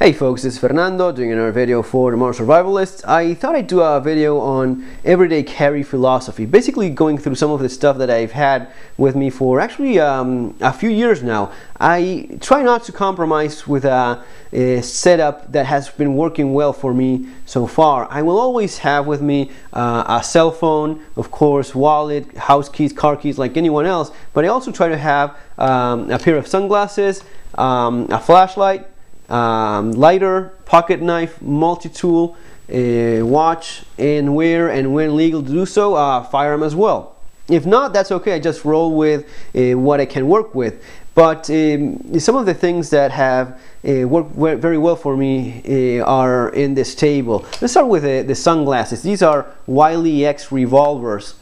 Hey folks, this is Fernando doing another video for the Modern Survivalists. I thought I'd do a video on everyday carry philosophy, basically going through some of the stuff that I've had with me for actually a few years now. I try not to compromise with a setup that has been working well for me so far. I will always have with me a cell phone, of course, wallet, house keys, car keys, like anyone else, but I also try to have a pair of sunglasses, a flashlight, lighter, pocket knife, multi-tool, watch, and when legal to do so, firearm as well. If not, that's okay. I just roll with what I can work with. But some of the things that have worked very well for me are in this table. Let's start with the sunglasses. These are Wiley X revolvers.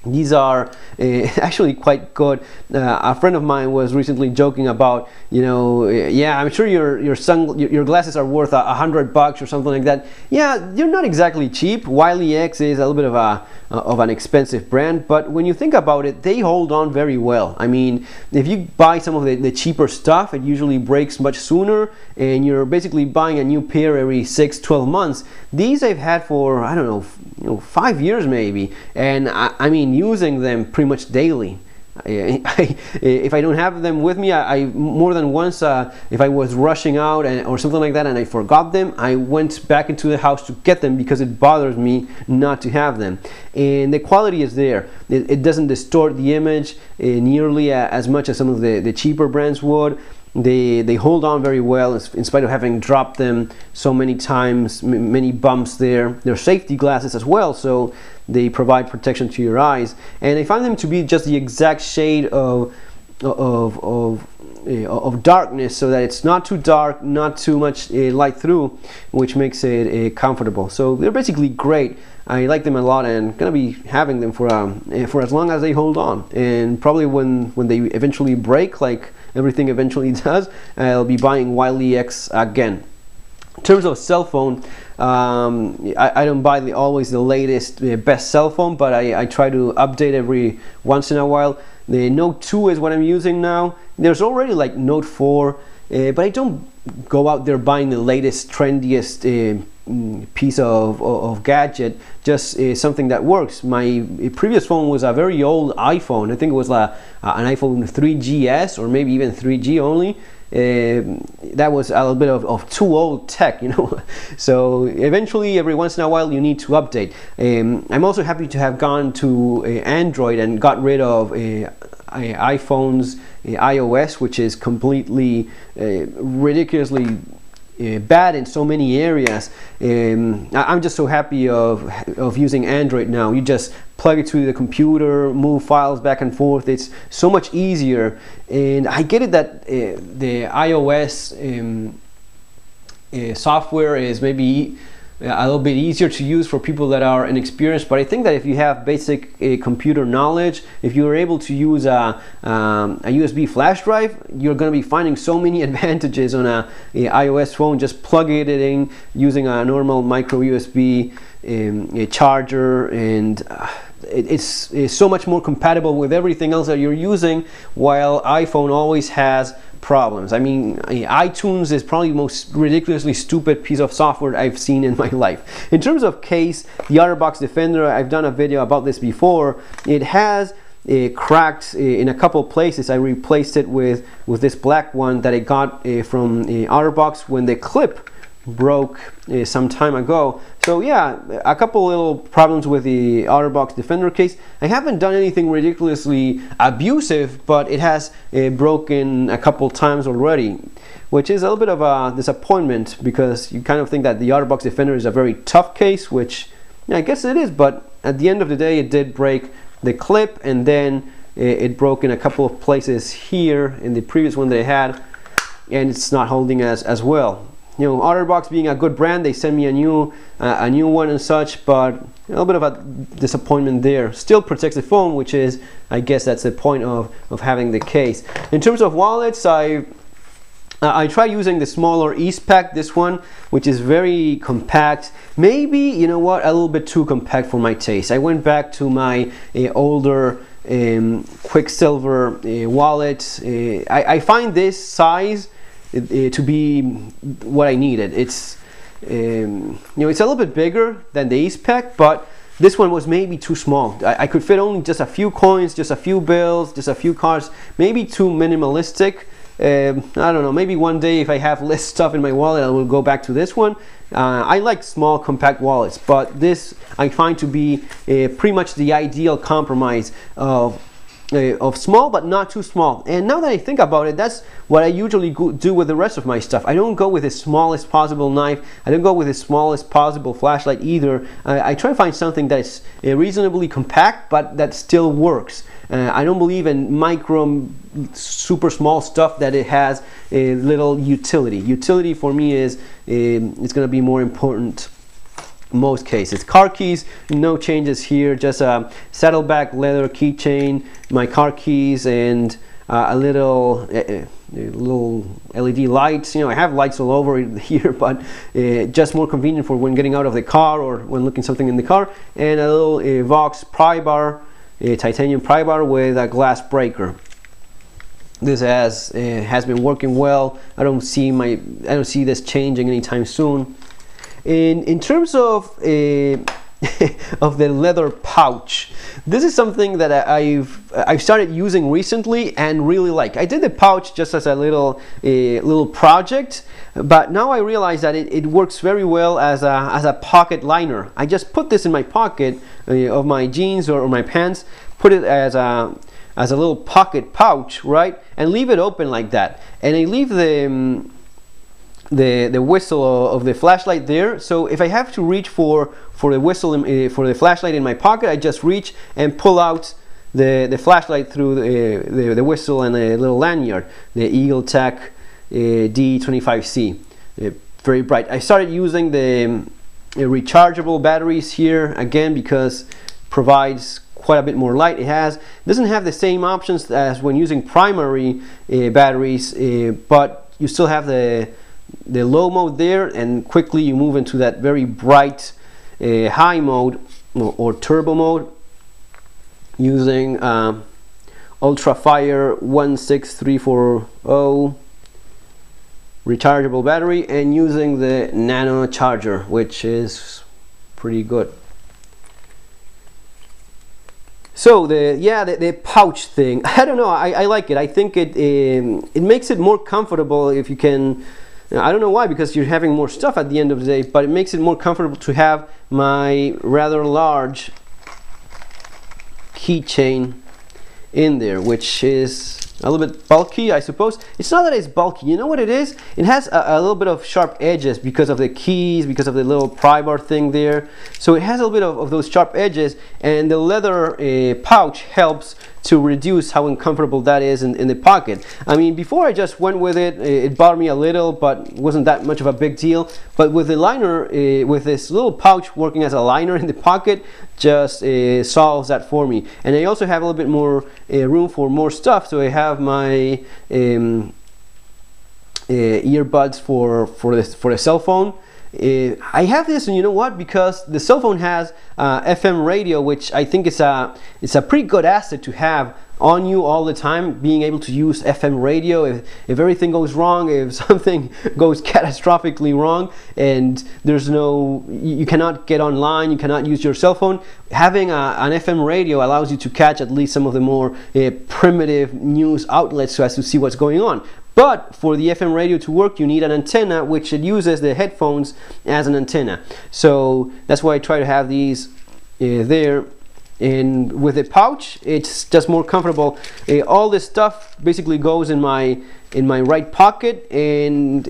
These are actually quite good. A friend of mine was recently joking about, yeah, I'm sure your glasses are worth $100 or something like that. Yeah, they're not exactly cheap. Wiley X is a little bit of an expensive brand, but when you think about it, they hold on very well. I mean, if you buy some of the cheaper stuff, it usually breaks much sooner, and you're basically buying a new pair every 6-12 months. These I've had for, I don't know, 5 years maybe, and I mean, using them pretty much daily. If I don't have them with me, I more than once, if I was rushing out or something like that and I forgot them, I went back into the house to get them because it bothers me not to have them. And the quality is there. It doesn't distort the image nearly as much as some of the cheaper brands would. They hold on very well in spite of having dropped them so many times, many bumps there. They're safety glasses as well, so they provide protection to your eyes. And I find them to be just the exact shade of darkness, so that it's not too dark, not too much light through, which makes it comfortable. So they're basically great. I like them a lot, and gonna be having them for as long as they hold on. And probably when they eventually break, like everything eventually does, I'll be buying Wiley X again. In terms of cell phone, I don't buy always the latest, best cell phone, but I try to update every once in a while. The Note 2 is what I'm using now. There's already like Note 4, but I don't go out there buying the latest, trendiest piece of gadget, just something that works. My previous phone was a very old iPhone. I think it was an iPhone 3GS or maybe even 3G only. That was a little bit of too old tech, So eventually, every once in a while, you need to update. I'm also happy to have gone to Android and got rid of iPhone's iOS, which is completely ridiculously bad in so many areas. I'm just so happy of using Android now. You just plug it to the computer, move files back and forth. It's so much easier. And I get it that the iOS software is maybe a little bit easier to use for people that are inexperienced, but I think that if you have basic computer knowledge, if you're able to use a USB flash drive, you're going to be finding so many advantages on a iOS phone. Just plug it in using a normal micro USB charger, and it's so much more compatible with everything else that you're using, while iPhone always has problems. I mean, iTunes is probably the most ridiculously stupid piece of software I've seen in my life. In terms of case, the OtterBox Defender, I've done a video about this before. It has cracked in a couple places. I replaced it with this black one that I got from OtterBox when the clip broke some time ago. So yeah, a couple little problems with the OtterBox Defender case. I haven't done anything ridiculously abusive, but it has broken a couple times already, which is a little bit of a disappointment, because you kind of think that the OtterBox Defender is a very tough case, which I guess it is, but at the end of the day, it did break the clip, and then it broke in a couple of places here in the previous one they had, and it's not holding as well. OtterBox being a good brand, they send me a new one and such, but a little bit of a disappointment there. Still protects the phone, which is, I guess that's the point of having the case. In terms of wallets, I try using the smaller Eastpak, this one, which is very compact. Maybe, you know what, a little bit too compact for my taste. I went back to my older Quicksilver wallet. I find this size to be what I needed. It's it's a little bit bigger than the E-Spec, but this one was maybe too small. I could fit only just a few coins, just a few bills, just a few cards, maybe too minimalistic. I don't know, maybe one day if I have less stuff in my wallet, I will go back to this one. I like small compact wallets, but this I find to be pretty much the ideal compromise of small but not too small. And now that I think about it, that's what I usually do with the rest of my stuff. I don't go with the smallest possible knife. I don't go with the smallest possible flashlight either. I try to find something that is reasonably compact but that still works. I don't believe in micro, super small stuff that it has a little utility. Utility for me is it's going to be more important most cases. Car keys, no changes here, just a saddleback leather keychain, my car keys, and a little LED lights. I have lights all over here, but just more convenient for when getting out of the car or when looking something in the car, and a little Vox pry bar, a titanium pry bar with a glass breaker. This has been working well. I don't see this changing anytime soon. In terms of of the leather pouch, this is something that I've started using recently and really like. I did the pouch just as a little project, but now I realize that it works very well as a pocket liner. I just put this in my pocket of my jeans or my pants, put it as a little pocket pouch, right, and leave it open like that, and I leave the whistle of the flashlight there. So if I have to reach for the whistle for the flashlight in my pocket, I just reach and pull out the flashlight through the whistle and a little lanyard, the Eagle Tech D25C, very bright. I started using the rechargeable batteries here again because provides quite a bit more light. Doesn't have the same options as when using primary batteries, but you still have the low mode there, and quickly you move into that very bright high mode or turbo mode using Ultrafire 16340 rechargeable battery and using the nano charger, which is pretty good. So the pouch thing, I don't know, I like it. I think it makes it more comfortable if you can. I don't know why, because you're having more stuff at the end of the day, but it makes it more comfortable to have my rather large keychain in there, which is a little bit bulky, I suppose. It's not that it's bulky, you know what it is? It has a little bit of sharp edges because of the keys, because of the little pry bar thing there. So it has a little bit of those sharp edges, and the leather pouch helps to reduce how uncomfortable that is in the pocket. I mean, before I just went with it, it bothered me a little, but wasn't that much of a big deal. But with the liner, with this little pouch working as a liner in the pocket, just solves that for me. And I also have a little bit more room for more stuff. So I have my earbuds for the cell phone. I have this, and you know what? Because the cell phone has FM radio, which I think it's a pretty good asset to have on you all the time. Being able to use FM radio if everything goes wrong, if something goes catastrophically wrong, and you cannot get online, you cannot use your cell phone. Having an FM radio allows you to catch at least some of the more primitive news outlets so as to see what's going on. But for the FM radio to work, you need an antenna, which it uses the headphones as an antenna. So that's why I try to have these there. And with the pouch, it's just more comfortable. All this stuff basically goes in my right pocket, and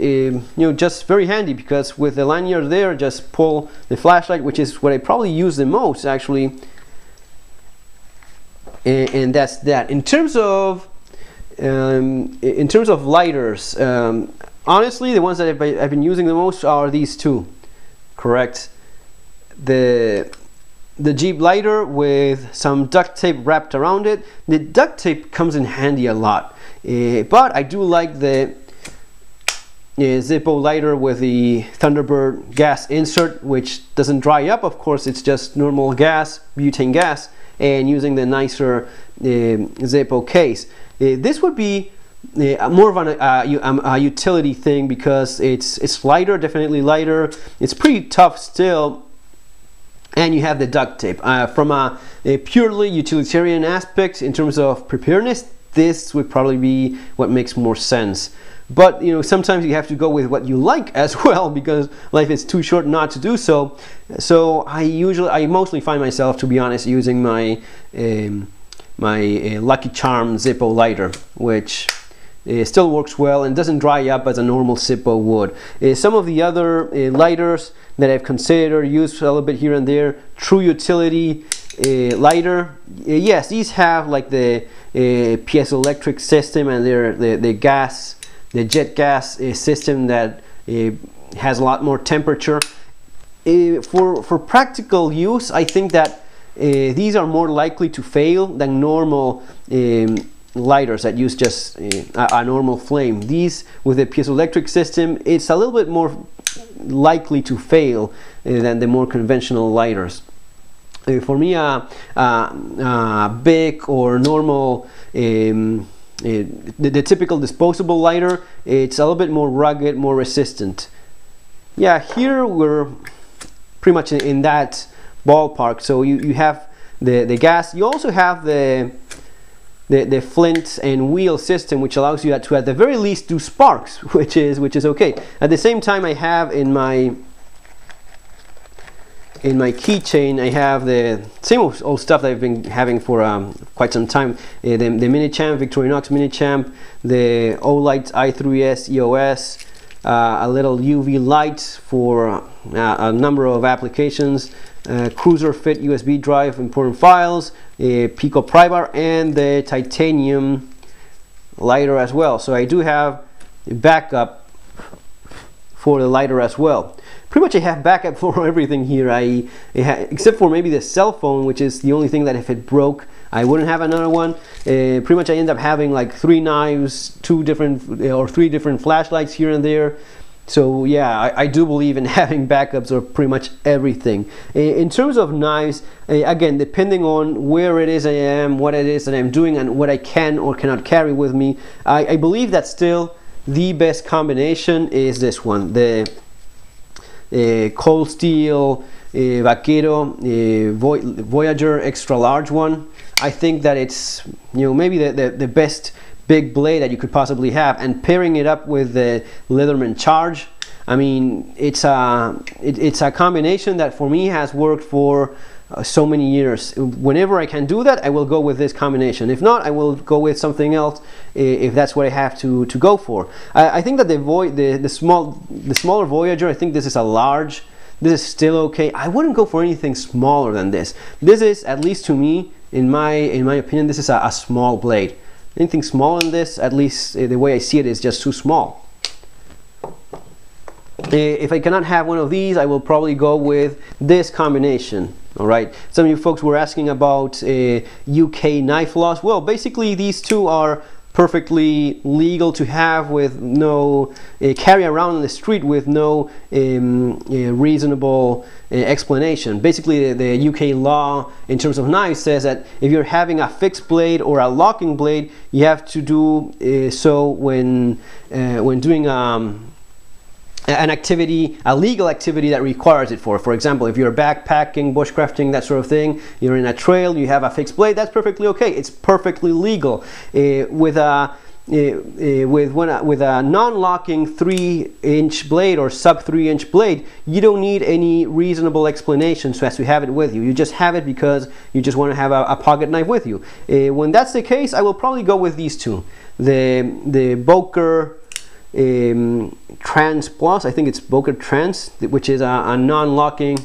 just very handy, because with the lanyard there, just pull the flashlight, which is what I probably use the most actually. And that's that. In terms of lighters, honestly, the ones that I've been using the most are these two, correct? The Jeep lighter with some duct tape wrapped around it. The duct tape comes in handy a lot, but I do like the Zippo lighter with the Thunderbird gas insert, which doesn't dry up, of course. It's just normal gas, butane gas, and using the nicer Zippo case. This would be more of a utility thing, because it's lighter, definitely lighter. It's pretty tough still, and you have the duct tape. From a purely utilitarian aspect, in terms of preparedness, this would probably be what makes more sense. But you know, sometimes you have to go with what you like as well, because life is too short not to do so. So I mostly find myself, to be honest, using my Lucky Charm Zippo lighter, which still works well and doesn't dry up as a normal Zippo would. Some of the other lighters that I've considered, used a little bit here and there, True Utility lighter. Yes, these have like the piezoelectric system, and they're the jet gas system that has a lot more temperature. For practical use, I think that these are more likely to fail than normal lighters that use just a normal flame. These with the piezoelectric system, it's a little bit more likely to fail than the more conventional lighters. For me, a big or normal the typical disposable lighter, it's a little bit more rugged, more resistant. Yeah, here we're pretty much in that ballpark. So you have the gas. You also have the flint and wheel system, which allows you to at the very least do sparks, which is okay. At the same time, I have in my keychain, I have the same old stuff that I've been having for quite some time. The mini champ, Victorinox mini champ, the Olight i3s EOS, a little UV light for a number of applications, cruiser fit USB drive, important files, Pico pry bar, and the titanium lighter as well. So I do have a backup for the lighter as well. Pretty much I have backup for everything here, except for maybe the cell phone, which is the only thing that if it broke, I wouldn't have another one. Pretty much I end up having like 3 knives, 3 different flashlights here and there. So yeah, I do believe in having backups of pretty much everything. In terms of knives, again, depending on where it is I am, what it is that I'm doing, and what I can or cannot carry with me, I believe that still the best combination is this one, the Cold Steel Vaquero Voyager extra large one. I think that it's, you know, maybe the best big blade that you could possibly have, and pairing it up with the Leatherman Charge, I mean, it's a combination that for me has worked for so many years. Whenever I can do that, I will go with this combination. If not, I will go with something else if that's what I have to go for. I think that the smaller Voyager, I think this is a large. This is still okay. I wouldn't go for anything smaller than this. This is, at least to me, in my opinion, this is a small blade. Anything smaller than this, at least the way I see it, is just too small. If I cannot have one of these, I will probably go with this combination. All right, some of you folks were asking about UK knife laws. Well, basically these two are perfectly legal to have, with no carry around in the street with no reasonable explanation. Basically, the UK law in terms of knives says that if you're having a fixed blade or a locking blade, you have to do so when doing an activity, a legal activity that requires it for example, if you're backpacking, bushcrafting, that sort of thing, you're in a trail, you have a fixed blade, that's perfectly okay. It's perfectly legal. With a non-locking 3-inch blade or sub 3-inch blade, you don't need any reasonable explanation so as to have it with you. You just have it because you just want to have a pocket knife with you. When that's the case, I will probably go with these two, the Boker Trans Plus. I think it's Boker Trans, which is a non-locking.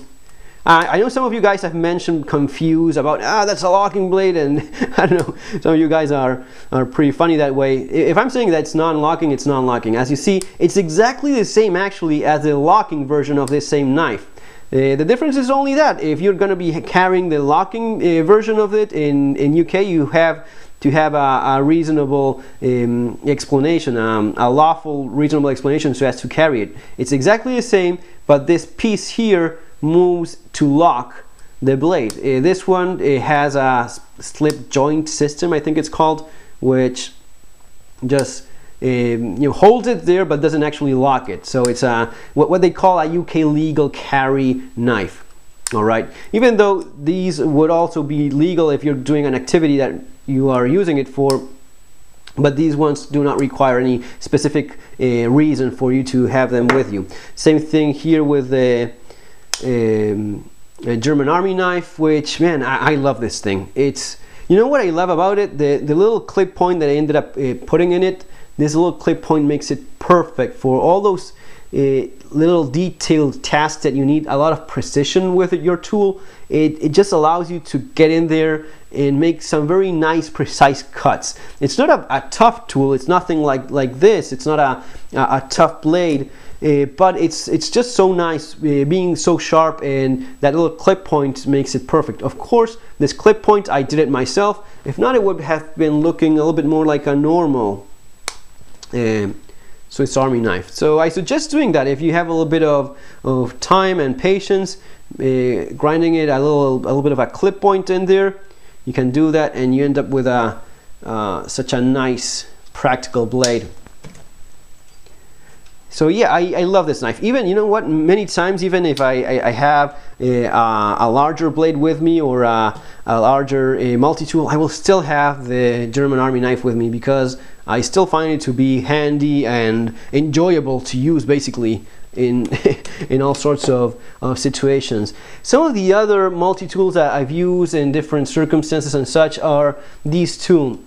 I know some of you guys have mentioned confused about that's a locking blade, and I don't know, some of you guys are pretty funny that way. If I'm saying that it's non-locking, it's non-locking. As you see, it's exactly the same actually as the locking version of this same knife. The difference is only that if you're going to be carrying the locking version of it in UK, you have to have a reasonable explanation, a lawful reasonable explanation so as to carry it. It's exactly the same, but this piece here moves to lock the blade. This one has a slip joint system, I think it's called, which just holds it there but doesn't actually lock it. So it's what they call a UK legal carry knife. All right, even though these would also be legal if you're doing an activity that you are using it for, but these ones do not require any specific reason for you to have them with you. Same thing here with the a German army knife, which, man, I love this thing. It's, you know what I love about it? The little clip point that I ended up putting in it. This little clip point makes it perfect for all those little detailed tasks that you need a lot of precision with your tool. It just allows you to get in there and make some very nice precise cuts. It's not a tough tool. It's nothing like this. It's not a tough blade, but it's just so nice being so sharp, and that little clip point makes it perfect. Of course, this clip point, I did it myself. If not, it would have been looking a little bit more like a normal Swiss Army knife. So I suggest doing that if you have a little bit of time and patience, grinding it a little bit of a clip point in there. You can do that, and you end up with such a nice practical blade. So yeah, I love this knife. Even, you know what, many times, even if I have a larger blade with me, or a larger multi-tool, I will still have the German Army knife with me, because I still find it to be handy and enjoyable to use, basically, in in all sorts of situations. Some of the other multi-tools that I've used in different circumstances and such are these two.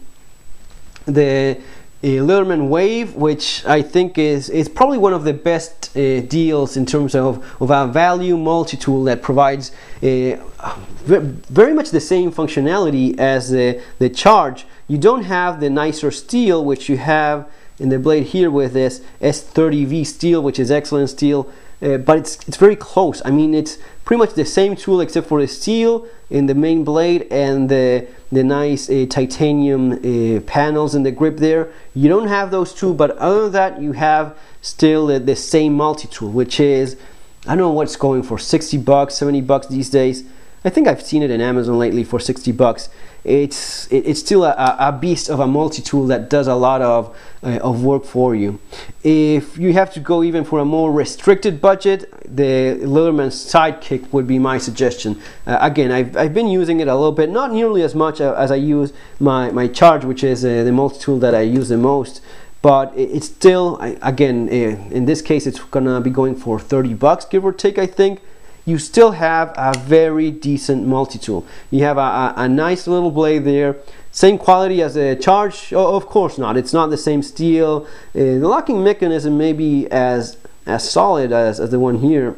The Leatherman Wave, which I think is probably one of the best deals in terms of a value multi-tool that provides very much the same functionality as the Charge. You don't have the nicer steel, which you have in the blade here with this S30V steel, which is excellent steel, but it's very close. I mean, it's pretty much the same tool except for the steel in the main blade and the nice titanium panels in the grip there. You don't have those two, but other than that, you have still the same multi-tool, which is, I don't know what it's going for, 60 bucks, 70 bucks these days. I think I've seen it in Amazon lately for 60 bucks. It's still a beast of a multi-tool that does a lot of work for you. If you have to go even for a more restricted budget, the Leatherman Sidekick would be my suggestion. Again, I've been using it a little bit, not nearly as much as I use my Charge, which is the multi-tool that I use the most. But it's still, again, in this case, it's gonna be going for 30 bucks, give or take, I think. You still have a very decent multi-tool. You have a nice little blade there. Same quality as a Charge? Oh, of course not. It's not the same steel. The locking mechanism may be as solid as the one here.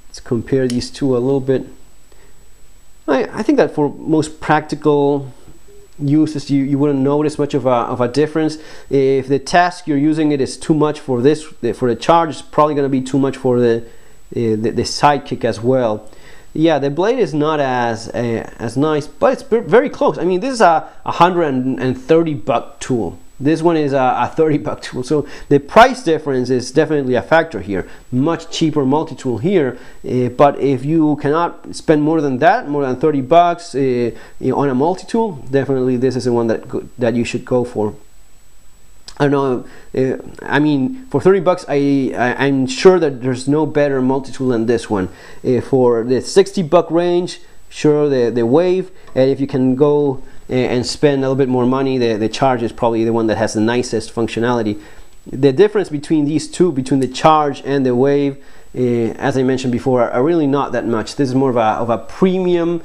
Let's compare these two a little bit. I think that for most practical uses, you wouldn't notice much of a difference. If the task you're using it is too much for this, for the Charge, it's probably going to be too much for the Sidekick as well. Yeah, the blade is not as nice, but it's very close. I mean, this is a 130 buck tool. This one is a 30 buck tool. So the price difference is definitely a factor here. Much cheaper multi-tool here, but if you cannot spend more than that, more than 30 bucks on a multi-tool, definitely this is the one that you should go for. I don't know, I mean, for 30 bucks, I'm sure that there's no better multi-tool than this one. For the 60 buck range, sure, the Wave, and if you can go and spend a little bit more money, the Charge is probably the one that has the nicest functionality. The difference between these two, between the Charge and the Wave, as I mentioned before, are really not that much. This is more of a premium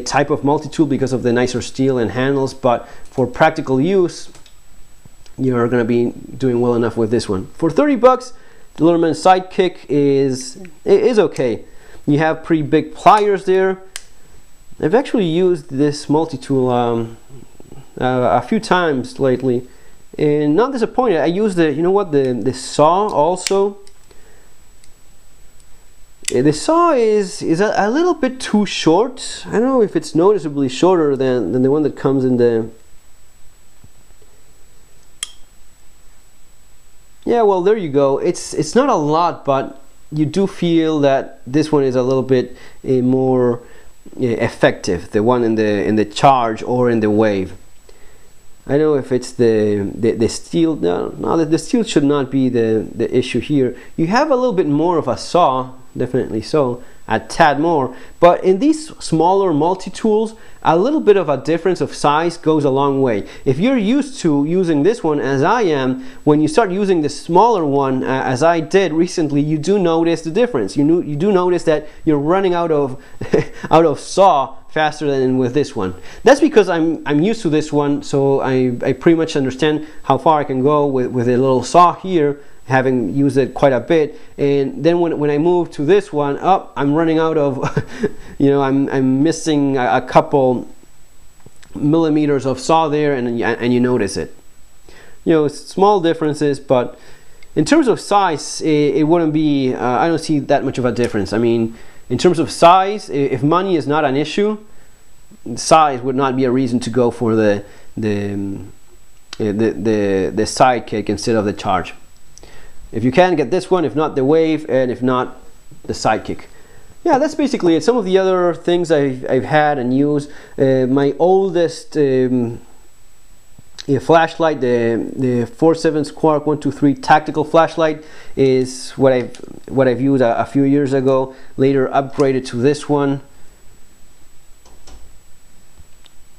type of multi-tool because of the nicer steel and handles, but for practical use, you're going to be doing well enough with this one. For 30 bucks, the Leatherman Sidekick is okay. You have pretty big pliers there. I've actually used this multi-tool a few times lately, and not disappointed. I used the saw also. The saw is a little bit too short. I don't know if it's noticeably shorter than the one that comes in the... Yeah, well, there you go. It's not a lot, but you do feel that this one is a little bit more effective. The one in the Charge or in the Wave. I don't know if it's the steel. No, the steel should not be the issue here. You have a little bit more of a saw, definitely so, a tad more, but in these smaller multi-tools, a little bit of a difference of size goes a long way. If you're used to using this one, as I am, when you start using the smaller one, as I did recently, you do notice the difference. You do notice that you're running out of out of saw faster than with this one. That's because I'm used to this one, so I pretty much understand how far I can go with a little saw here, having used it quite a bit. And then when I move to this one, I'm running out of you know, I'm missing a couple millimeters of saw there, and you notice it. You know, small differences, but in terms of size, it wouldn't be I don't see that much of a difference. I mean, in terms of size, if money is not an issue, size would not be a reason to go for the sidekick instead of the charge. If you can get this one, if not the wave, and if not the sidekick. Yeah, that's basically it. Some of the other things I've had and used. My oldest flashlight, the 4/7 Quark 123 tactical flashlight, is what I've used a few years ago. Later upgraded to this one.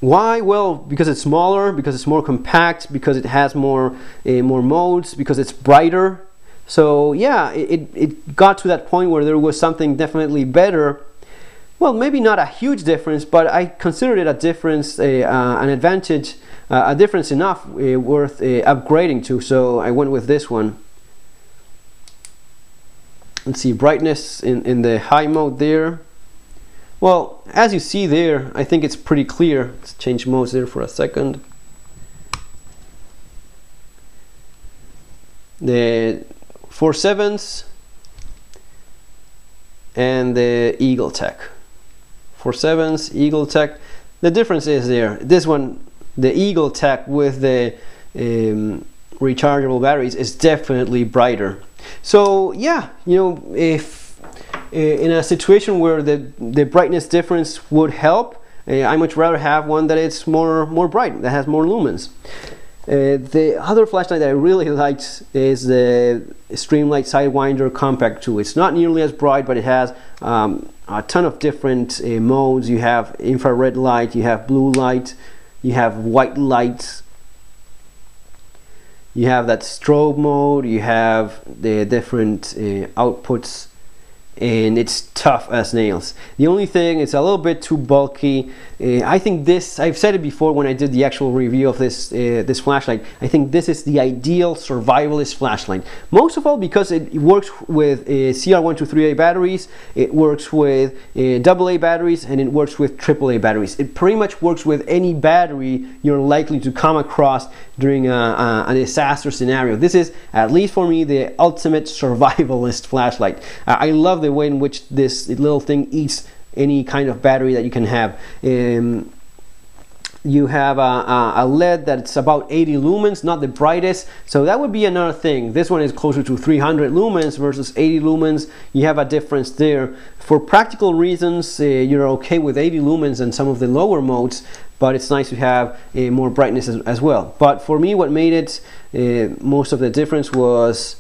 Why? Well, because it's smaller, because it's more compact, because it has more modes, because it's brighter. So yeah, it got to that point where there was something definitely better. Well, maybe not a huge difference, but I considered it a difference, an advantage, a difference enough worth upgrading to. So I went with this one. Let's see, brightness in the high mode there. Well, as you see there, I think it's pretty clear. Let's change modes there for a second. The 4/7 and the Eagle Tech. 4/7 Eagle Tech. The difference is there. This one, the Eagle Tech with the rechargeable batteries, is definitely brighter. So yeah, you know, if in a situation where the brightness difference would help, I much rather have one that it's more bright, that has more lumens. The other flashlight that I really liked is the Streamlight Sidewinder Compact 2. It's not nearly as bright, but it has a ton of different modes. You have infrared light, you have blue light, you have white light, you have that strobe mode, you have the different outputs, and it's tough as nails. The only thing, it's a little bit too bulky. I think this, I've said it before when I did the actual review of this this flashlight, I think this is the ideal survivalist flashlight. Most of all because it works with CR123A batteries, it works with AA batteries, and it works with AAA batteries. It pretty much works with any battery you're likely to come across during a disaster scenario. This is, at least for me, the ultimate survivalist flashlight. I love the way in which this little thing eats any kind of battery that you can have. You have a LED that's about 80 lumens, not the brightest, so that would be another thing. This one is closer to 300 lumens versus 80 lumens. You have a difference there. For practical reasons, you're okay with 80 lumens and some of the lower modes, but it's nice to have more brightness as well. But for me, what made it most of the difference was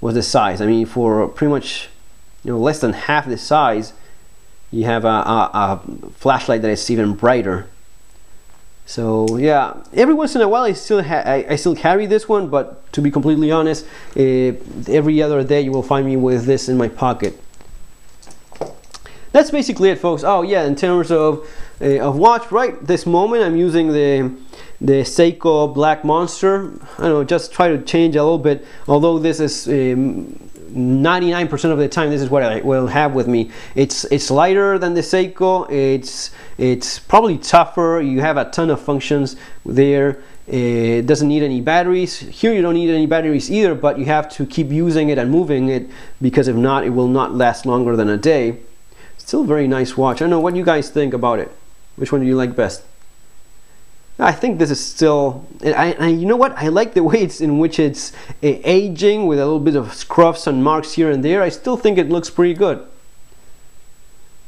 the size. I mean, for pretty much, you know, less than half the size, you have a flashlight that is even brighter. So yeah, every once in a while I still carry this one, but to be completely honest, every other day you will find me with this in my pocket. That's basically it, folks. Oh yeah, in terms of watch, right this moment I'm using the Seiko Black Monster. I don't know, just try to change a little bit, although this is 99% of the time this is what I will have with me. It's lighter than the Seiko, it's probably tougher, you have a ton of functions there. It doesn't need any batteries. Here you don't need any batteries either, but you have to keep using it and moving it, because if not, it will not last longer than a day. Still a very nice watch. I don't know what you guys think about it. Which one do you like best? I think this is still, and you know what, I like the way in which it's aging, with a little bit of scruffs and marks here and there. I still think it looks pretty good.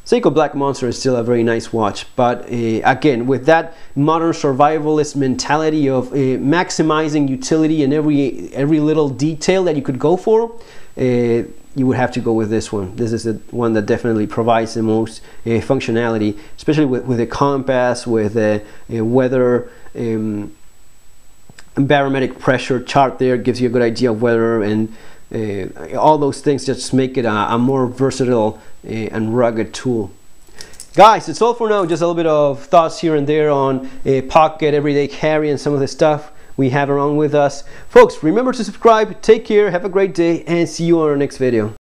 Seiko Black Monster is still a very nice watch, but again, with that modern survivalist mentality of maximizing utility in every little detail that you could go for, you would have to go with this one. This is the one that definitely provides the most functionality, especially with a compass, with a weather, barometric pressure chart there, gives you a good idea of weather, and all those things just make it a more versatile and rugged tool. Guys, that's all for now. Just a little bit of thoughts here and there on pocket, everyday carry, and some of the stuff we have around with us. Folks, remember to subscribe, take care, have a great day, and see you on our next video.